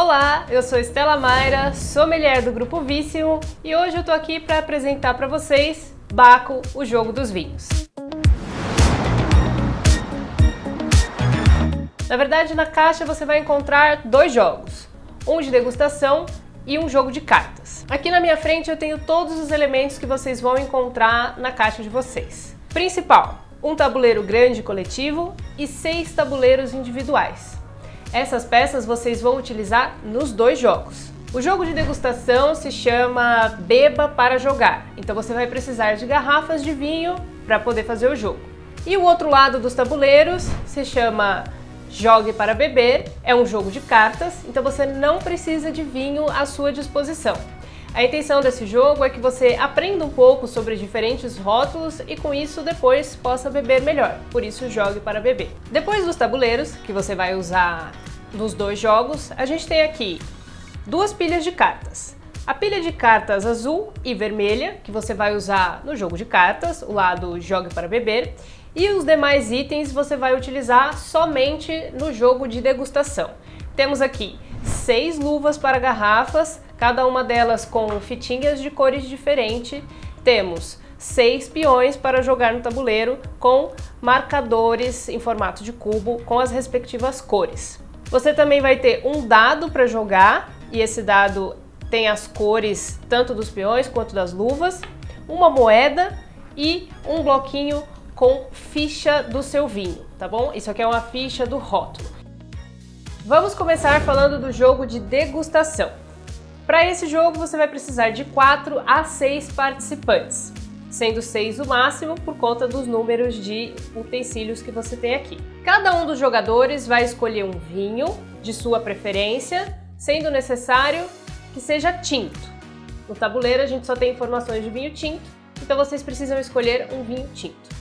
Olá, eu sou Estela Mayra, sommelier do Grupo Vício e hoje eu tô aqui para apresentar para vocês Baco, o jogo dos vinhos. Na verdade, na caixa você vai encontrar dois jogos, um de degustação e um jogo de cartas. Aqui na minha frente eu tenho todos os elementos que vocês vão encontrar na caixa de vocês. Principal, um tabuleiro grande coletivo e 6 tabuleiros individuais. Essas peças vocês vão utilizar nos dois jogos. O jogo de degustação se chama Beba para Jogar, então você vai precisar de garrafas de vinho para poder fazer o jogo. E o outro lado dos tabuleiros se chama Jogue para Beber, é um jogo de cartas, então você não precisa de vinho à sua disposição. A intenção desse jogo é que você aprenda um pouco sobre diferentes rótulos e com isso depois possa beber melhor, por isso jogue para beber. Depois dos tabuleiros, que você vai usar nos dois jogos, a gente tem aqui duas pilhas de cartas. A pilha de cartas azul e vermelha, que você vai usar no jogo de cartas, o lado jogue para beber, e os demais itens você vai utilizar somente no jogo de degustação. Temos aqui 6 luvas para garrafas, cada uma delas com fitinhas de cores diferentes. Temos 6 peões para jogar no tabuleiro com marcadores em formato de cubo com as respectivas cores. Você também vai ter um dado para jogar e esse dado tem as cores tanto dos peões quanto das luvas, uma moeda e um bloquinho com ficha do seu vinho, tá bom? Isso aqui é uma ficha do rótulo. Vamos começar falando do jogo de degustação. Para esse jogo você vai precisar de 4 a 6 participantes, sendo 6 o máximo por conta dos números de utensílios que você tem aqui. Cada um dos jogadores vai escolher um vinho de sua preferência, sendo necessário que seja tinto. No tabuleiro a gente só tem informações de vinho tinto, então vocês precisam escolher um vinho tinto.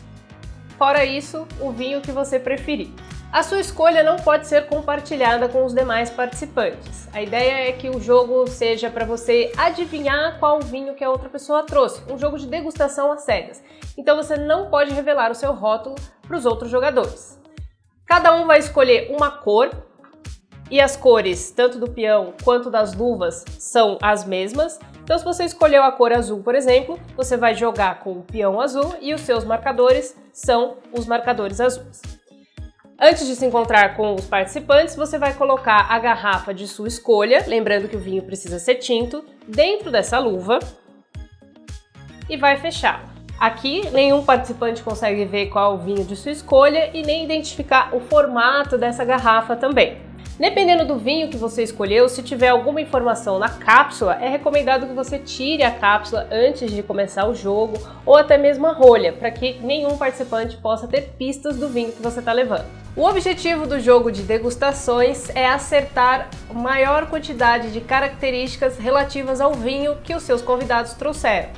Fora isso, o vinho que você preferir. A sua escolha não pode ser compartilhada com os demais participantes. A ideia é que o jogo seja para você adivinhar qual vinho que a outra pessoa trouxe. Um jogo de degustação às cegas. Então você não pode revelar o seu rótulo para os outros jogadores. Cada um vai escolher uma cor e as cores, tanto do peão quanto das luvas, são as mesmas. Então, se você escolheu a cor azul, por exemplo, você vai jogar com o peão azul e os seus marcadores são os marcadores azuis. Antes de se encontrar com os participantes, você vai colocar a garrafa de sua escolha, lembrando que o vinho precisa ser tinto, dentro dessa luva e vai fechá-la. Aqui, nenhum participante consegue ver qual é o vinho de sua escolha e nem identificar o formato dessa garrafa também. Dependendo do vinho que você escolheu, se tiver alguma informação na cápsula, é recomendado que você tire a cápsula antes de começar o jogo ou até mesmo a rolha, para que nenhum participante possa ter pistas do vinho que você está levando. O objetivo do jogo de degustações é acertar a maior quantidade de características relativas ao vinho que os seus convidados trouxeram.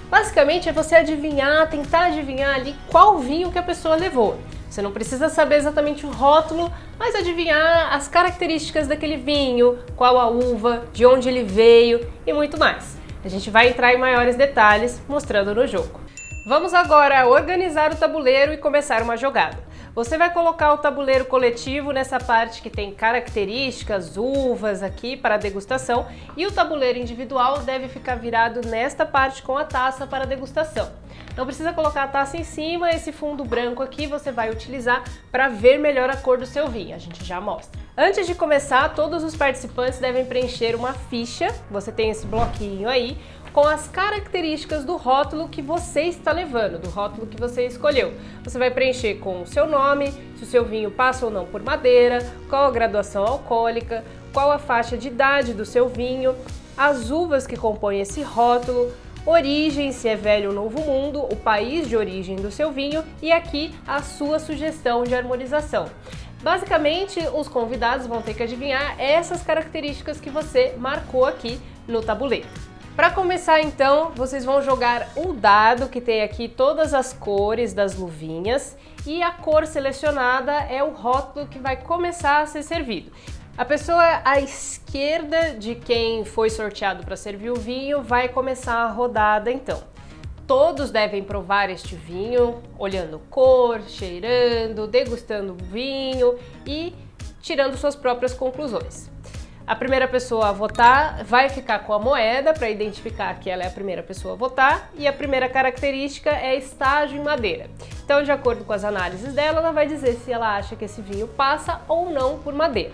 Basicamente é você adivinhar, tentar adivinhar ali qual vinho que a pessoa levou. Você não precisa saber exatamente o rótulo, mas adivinhar as características daquele vinho, qual a uva, de onde ele veio e muito mais. A gente vai entrar em maiores detalhes mostrando no jogo. Vamos agora organizar o tabuleiro e começar uma jogada. Você vai colocar o tabuleiro coletivo nessa parte que tem características, uvas aqui para degustação e o tabuleiro individual deve ficar virado nesta parte com a taça para degustação. Não precisa colocar a taça em cima, esse fundo branco aqui você vai utilizar para ver melhor a cor do seu vinho, a gente já mostra. Antes de começar, todos os participantes devem preencher uma ficha, você tem esse bloquinho aí, com as características do rótulo que você está levando, do rótulo que você escolheu. Você vai preencher com o seu nome, se o seu vinho passa ou não por madeira, qual a graduação alcoólica, qual a faixa de idade do seu vinho, as uvas que compõem esse rótulo, origem, se é velho ou novo mundo, o país de origem do seu vinho e aqui a sua sugestão de harmonização. Basicamente, os convidados vão ter que adivinhar essas características que você marcou aqui no tabuleiro. Para começar então, vocês vão jogar o dado que tem aqui todas as cores das luvinhas e a cor selecionada é o rótulo que vai começar a ser servido. A pessoa à esquerda de quem foi sorteado para servir o vinho vai começar a rodada então. Todos devem provar este vinho, olhando cor, cheirando, degustando o vinho e tirando suas próprias conclusões. A primeira pessoa a votar vai ficar com a moeda para identificar que ela é a primeira pessoa a votar, e a primeira característica é estágio em madeira. Então, de acordo com as análises dela, ela vai dizer se ela acha que esse vinho passa ou não por madeira.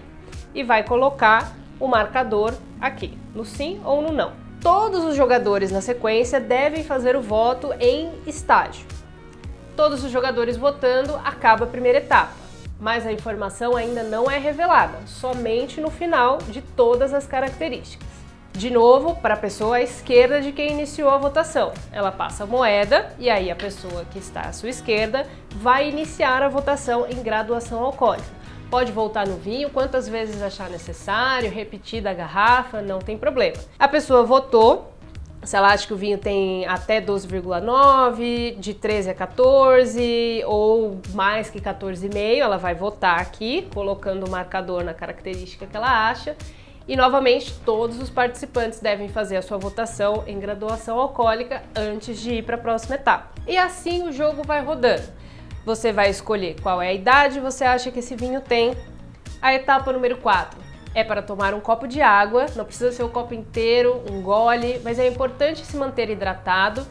E vai colocar o marcador aqui, no sim ou no não. Todos os jogadores na sequência devem fazer o voto em estágio. Todos os jogadores votando, acaba a primeira etapa. Mas a informação ainda não é revelada, somente no final de todas as características. De novo, para a pessoa à esquerda de quem iniciou a votação. Ela passa a moeda e aí a pessoa que está à sua esquerda vai iniciar a votação em graduação alcoólica. Pode voltar no vinho quantas vezes achar necessário, repetir da garrafa, não tem problema. A pessoa votou. Se ela acha que o vinho tem até 12,9, de 13 a 14 ou mais que 14,5, ela vai votar aqui, colocando o marcador na característica que ela acha. E novamente, todos os participantes devem fazer a sua votação em graduação alcoólica antes de ir para a próxima etapa. E assim o jogo vai rodando. Você vai escolher qual é a idade você acha que esse vinho tem. A etapa número 4. É para tomar um copo de água, não precisa ser o copo inteiro, um gole, mas é importante se manter hidratado.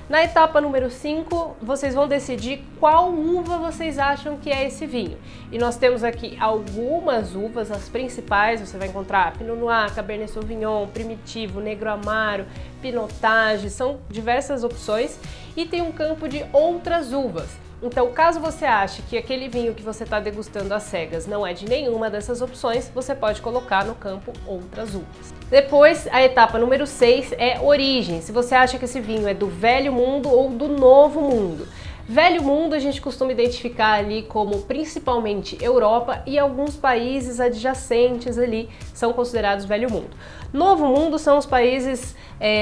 Na etapa número 5, vocês vão decidir qual uva vocês acham que é esse vinho. E nós temos aqui algumas uvas, as principais, você vai encontrar Pinot Noir, Cabernet Sauvignon, Primitivo, Negro Amaro, Pinotage, são diversas opções. E tem um campo de outras uvas. Então, caso você ache que aquele vinho que você está degustando às cegas não é de nenhuma dessas opções, você pode colocar no campo outras uvas. Depois, a etapa número 6 é origem. Se você acha que esse vinho é do Velho Mundo ou do Novo Mundo. Velho Mundo a gente costuma identificar ali como principalmente Europa e alguns países adjacentes ali são considerados Velho Mundo. Novo Mundo são os países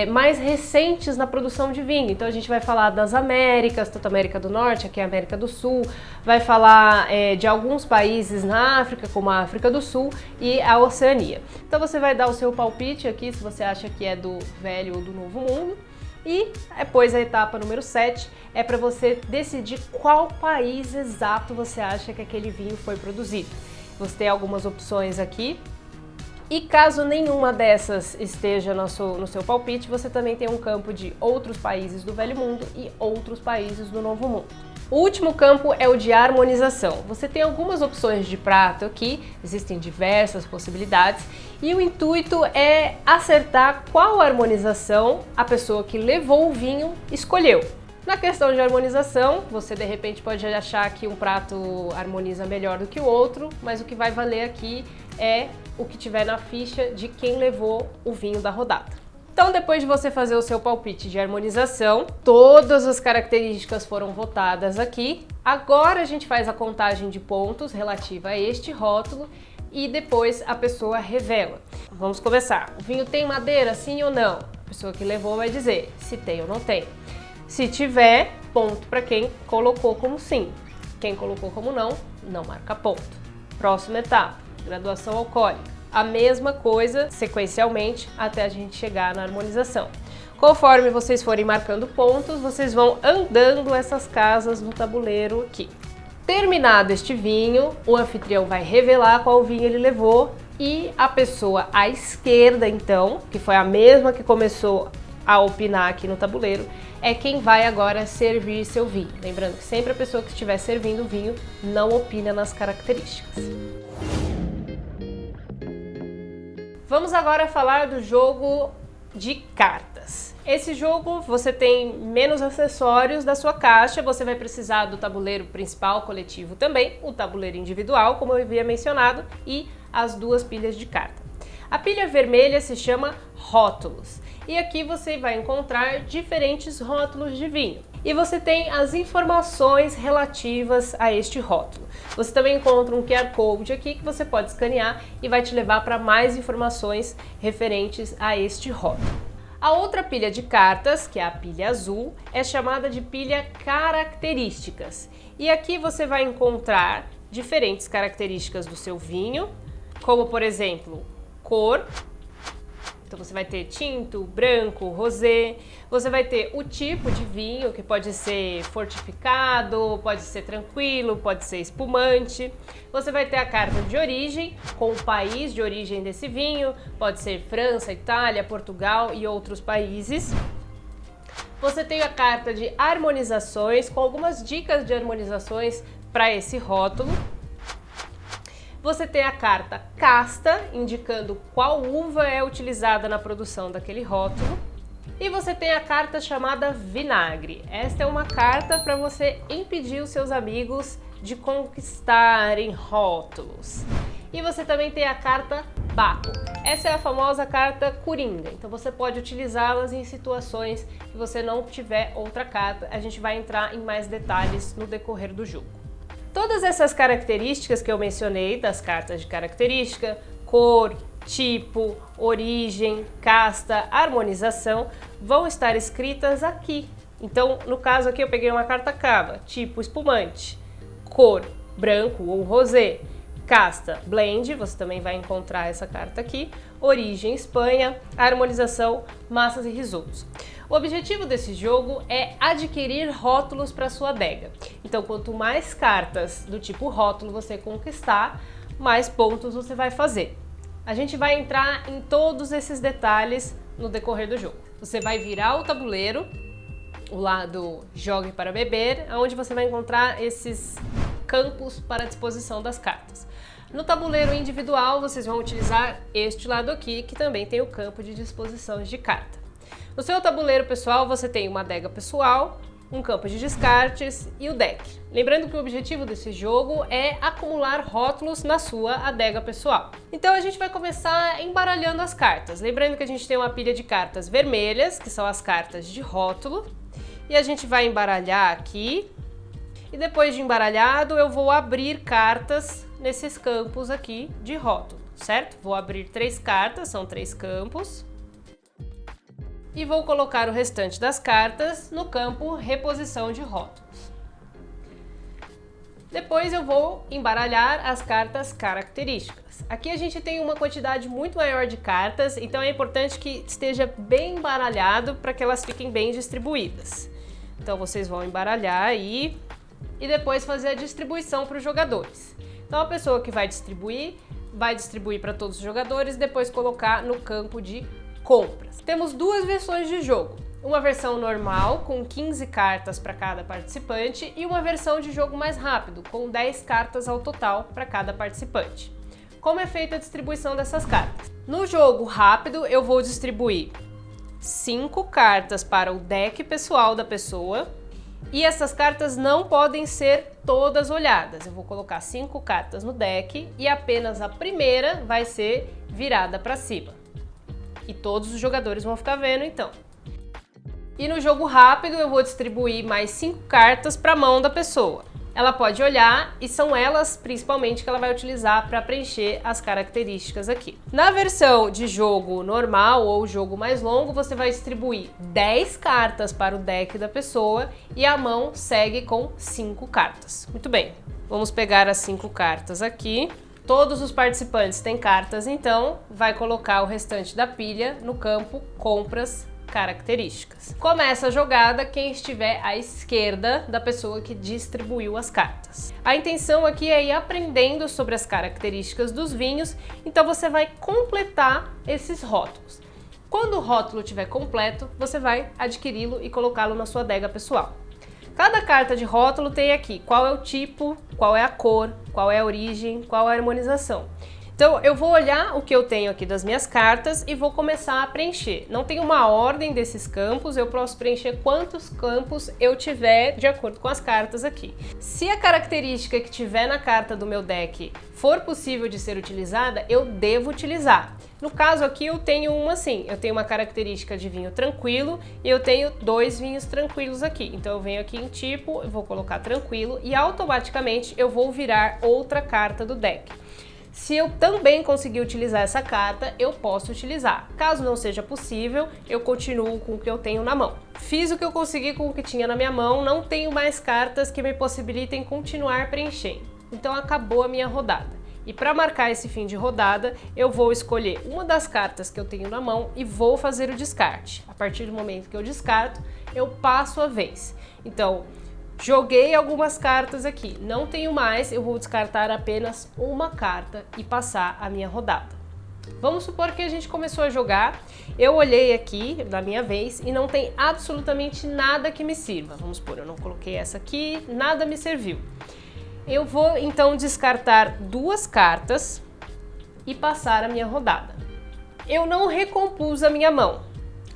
mais recentes na produção de vinho, então a gente vai falar das Américas, tanto a América do Norte, aqui a América do Sul, vai falar de alguns países na África, como a África do Sul e a Oceania. Então você vai dar o seu palpite aqui, se você acha que é do Velho ou do Novo Mundo. E depois a etapa número 7 é para você decidir qual país exato você acha que aquele vinho foi produzido. Você tem algumas opções aqui. E caso nenhuma dessas esteja no seu palpite, você também tem um campo de outros países do Velho Mundo e outros países do Novo Mundo. O último campo é o de harmonização. Você tem algumas opções de prato aqui, existem diversas possibilidades, e o intuito é acertar qual harmonização a pessoa que levou o vinho escolheu. Na questão de harmonização, você de repente pode achar que um prato harmoniza melhor do que o outro, mas o que vai valer aqui é o que tiver na ficha de quem levou o vinho da rodada. Então, depois de você fazer o seu palpite de harmonização, todas as características foram votadas aqui. Agora a gente faz a contagem de pontos relativa a este rótulo e depois a pessoa revela. Vamos começar. O vinho tem madeira, sim ou não? A pessoa que levou vai dizer se tem ou não tem. Se tiver, ponto para quem colocou como sim. Quem colocou como não, não marca ponto. Próxima etapa, graduação alcoólica. A mesma coisa sequencialmente até a gente chegar na harmonização. Conforme vocês forem marcando pontos, vocês vão andando essas casas no tabuleiro aqui. Terminado este vinho, o anfitrião vai revelar qual vinho ele levou e a pessoa à esquerda, então, que foi a mesma que começou a opinar aqui no tabuleiro, é quem vai agora servir seu vinho. Lembrando que sempre a pessoa que estiver servindo o vinho não opina nas características. Vamos agora falar do jogo de cartas. Esse jogo você tem menos acessórios da sua caixa, você vai precisar do tabuleiro principal coletivo também, o tabuleiro individual, como eu havia mencionado, e as duas pilhas de carta. A pilha vermelha se chama rótulos, e aqui você vai encontrar diferentes rótulos de vinho. E você tem as informações relativas a este rótulo. Você também encontra um QR Code aqui que você pode escanear e vai te levar para mais informações referentes a este rótulo. A outra pilha de cartas, que é a pilha azul, é chamada de pilha características. E aqui você vai encontrar diferentes características do seu vinho, como por exemplo, cor, Então você vai ter tinto, branco, rosé, você vai ter o tipo de vinho, que pode ser fortificado, pode ser tranquilo, pode ser espumante. Você vai ter a carta de origem, com o país de origem desse vinho, pode ser França, Itália, Portugal e outros países. Você tem a carta de harmonizações, com algumas dicas de harmonizações para esse rótulo. Você tem a carta casta, indicando qual uva é utilizada na produção daquele rótulo. E você tem a carta chamada vinagre. Esta é uma carta para você impedir os seus amigos de conquistarem rótulos. E você também tem a carta Baco. Essa é a famosa carta coringa, então você pode utilizá-las em situações que você não tiver outra carta. A gente vai entrar em mais detalhes no decorrer do jogo. Todas essas características que eu mencionei das cartas de característica, cor, tipo, origem, casta, harmonização, vão estar escritas aqui. Então, no caso aqui eu peguei uma carta cava, tipo espumante, cor, branco ou rosé, casta, blend, você também vai encontrar essa carta aqui, origem, Espanha, harmonização, massas e risotos. O objetivo desse jogo é adquirir rótulos para sua adega. Então, quanto mais cartas do tipo rótulo você conquistar, mais pontos você vai fazer. A gente vai entrar em todos esses detalhes no decorrer do jogo. Você vai virar o tabuleiro, o lado Jogue para Beber, onde você vai encontrar esses campos para a disposição das cartas. No tabuleiro individual, vocês vão utilizar este lado aqui, que também tem o campo de disposição de carta. No seu tabuleiro pessoal, você tem uma adega pessoal, um campo de descartes e o deck. Lembrando que o objetivo desse jogo é acumular rótulos na sua adega pessoal. Então a gente vai começar embaralhando as cartas. Lembrando que a gente tem uma pilha de cartas vermelhas, que são as cartas de rótulo, e a gente vai embaralhar aqui. E depois de embaralhado, eu vou abrir cartas nesses campos aqui de rótulo, certo? Vou abrir 3 cartas, são 3 campos. E vou colocar o restante das cartas no campo reposição de rótulos. Depois eu vou embaralhar as cartas características. Aqui a gente tem uma quantidade muito maior de cartas, então é importante que esteja bem embaralhado para que elas fiquem bem distribuídas. Então vocês vão embaralhar aí e depois fazer a distribuição para os jogadores. Então a pessoa que vai distribuir para todos os jogadores e depois colocar no campo de compras. Temos 2 versões de jogo, uma versão normal com 15 cartas para cada participante e uma versão de jogo mais rápido com 10 cartas ao total para cada participante. Como é feita a distribuição dessas cartas? No jogo rápido eu vou distribuir 5 cartas para o deck pessoal da pessoa e essas cartas não podem ser todas olhadas. Eu vou colocar 5 cartas no deck e apenas a primeira vai ser virada para cima. E todos os jogadores vão ficar vendo então. E no jogo rápido eu vou distribuir mais 5 cartas para a mão da pessoa. Ela pode olhar e são elas principalmente que ela vai utilizar para preencher as características aqui. Na versão de jogo normal ou jogo mais longo, você vai distribuir 10 cartas para o deck da pessoa e a mão segue com 5 cartas. Muito bem, vamos pegar as 5 cartas aqui. Todos os participantes têm cartas, então vai colocar o restante da pilha no campo compras características. Começa a jogada quem estiver à esquerda da pessoa que distribuiu as cartas. A intenção aqui é ir aprendendo sobre as características dos vinhos, então você vai completar esses rótulos. Quando o rótulo estiver completo, você vai adquiri-lo e colocá-lo na sua adega pessoal. Cada carta de rótulo tem aqui qual é o tipo, qual é a cor, qual é a origem, qual é a harmonização. Então eu vou olhar o que eu tenho aqui das minhas cartas e vou começar a preencher. Não tem uma ordem desses campos, eu posso preencher quantos campos eu tiver de acordo com as cartas aqui. Se a característica que tiver na carta do meu deck for possível de ser utilizada, eu devo utilizar. No caso aqui eu tenho uma assim, eu tenho uma característica de vinho tranquilo e eu tenho 2 vinhos tranquilos aqui. Então eu venho aqui em tipo, eu vou colocar tranquilo e automaticamente eu vou virar outra carta do deck. Se eu também conseguir utilizar essa carta, eu posso utilizar. Caso não seja possível, eu continuo com o que eu tenho na mão. Fiz o que eu consegui com o que tinha na minha mão, não tenho mais cartas que me possibilitem continuar preenchendo. Então acabou a minha rodada. E para marcar esse fim de rodada, eu vou escolher uma das cartas que eu tenho na mão e vou fazer o descarte. A partir do momento que eu descarto, eu passo a vez. Então, joguei algumas cartas aqui, não tenho mais, eu vou descartar apenas uma carta e passar a minha rodada. Vamos supor que a gente começou a jogar, eu olhei aqui na minha vez e não tem absolutamente nada que me sirva. Vamos supor, eu não coloquei essa aqui, nada me serviu. Eu vou então descartar duas cartas e passar a minha rodada. Eu não recompus a minha mão.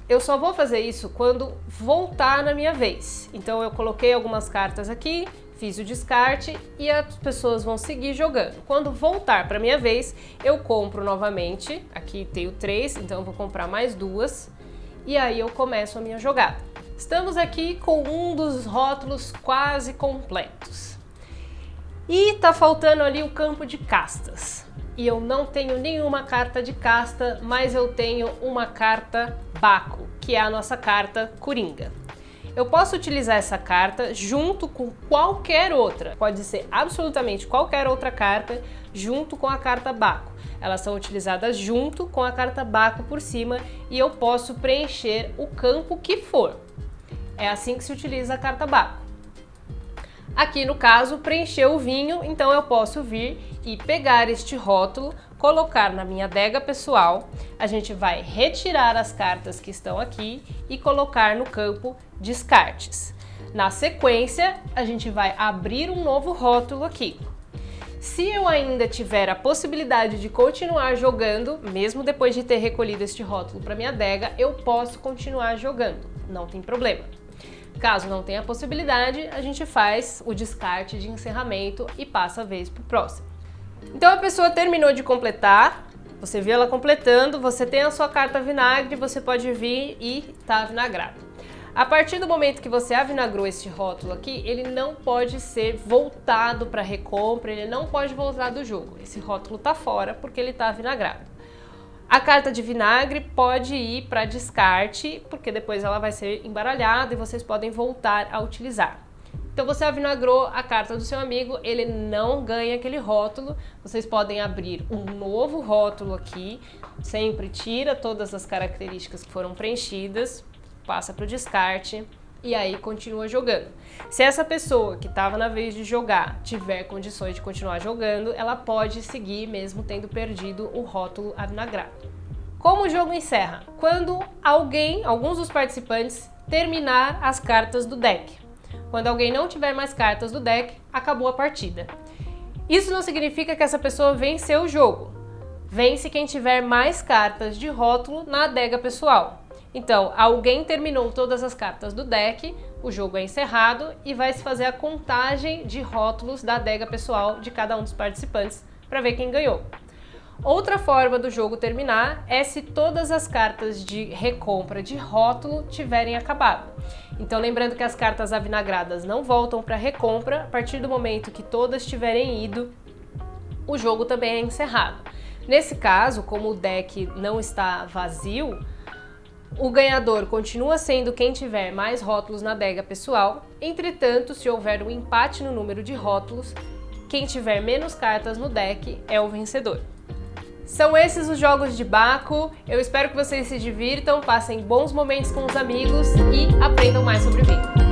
Eu só vou fazer isso quando voltar na minha vez. Então eu coloquei algumas cartas aqui, fiz o descarte e as pessoas vão seguir jogando. Quando voltar para minha vez, eu compro novamente. Aqui tenho 3, então eu vou comprar mais 2 e aí eu começo a minha jogada. Estamos aqui com um dos rótulos quase completos. E tá faltando ali o campo de castas. E eu não tenho nenhuma carta de casta, mas eu tenho uma carta Baco, que é a nossa carta Coringa. Eu posso utilizar essa carta junto com qualquer outra, pode ser absolutamente qualquer outra carta junto com a carta Baco. Elas são utilizadas junto com a carta Baco por cima e eu posso preencher o campo que for. É assim que se utiliza a carta Baco. Aqui no caso, preencheu o vinho, então eu posso vir e pegar este rótulo, colocar na minha adega pessoal, a gente vai retirar as cartas que estão aqui e colocar no campo descartes. Na sequência, a gente vai abrir um novo rótulo aqui. Se eu ainda tiver a possibilidade de continuar jogando, mesmo depois de ter recolhido este rótulo para minha adega, eu posso continuar jogando, não tem problema. Caso não tenha possibilidade, a gente faz o descarte de encerramento e passa a vez para o próximo. Então a pessoa terminou de completar, você viu ela completando, você tem a sua carta vinagre, você pode vir e tá vinagrado. A partir do momento que você avinagrou este rótulo aqui, ele não pode ser voltado para recompra, ele não pode voltar do jogo. Esse rótulo tá fora porque ele tá vinagrado. A carta de vinagre pode ir para descarte, porque depois ela vai ser embaralhada e vocês podem voltar a utilizar. Então você avinagrou a carta do seu amigo, ele não ganha aquele rótulo, vocês podem abrir um novo rótulo aqui, sempre tira todas as características que foram preenchidas, passa para o descarte e aí continua jogando. Se essa pessoa que estava na vez de jogar tiver condições de continuar jogando, ela pode seguir mesmo tendo perdido o rótulo avinagrado. Como o jogo encerra? Quando alguns dos participantes terminar as cartas do deck. Quando alguém não tiver mais cartas do deck, acabou a partida. Isso não significa que essa pessoa venceu o jogo. Vence quem tiver mais cartas de rótulo na adega pessoal. Então, alguém terminou todas as cartas do deck, o jogo é encerrado e vai se fazer a contagem de rótulos da adega pessoal de cada um dos participantes para ver quem ganhou. Outra forma do jogo terminar é se todas as cartas de recompra de rótulo tiverem acabado. Então, lembrando que as cartas avinagradas não voltam para recompra, a partir do momento que todas tiverem ido, o jogo também é encerrado. Nesse caso, como o deck não está vazio, o ganhador continua sendo quem tiver mais rótulos na adega pessoal, entretanto, se houver um empate no número de rótulos, quem tiver menos cartas no deck é o vencedor. São esses os jogos de Baco, eu espero que vocês se divirtam, passem bons momentos com os amigos e aprendam mais sobre vinho.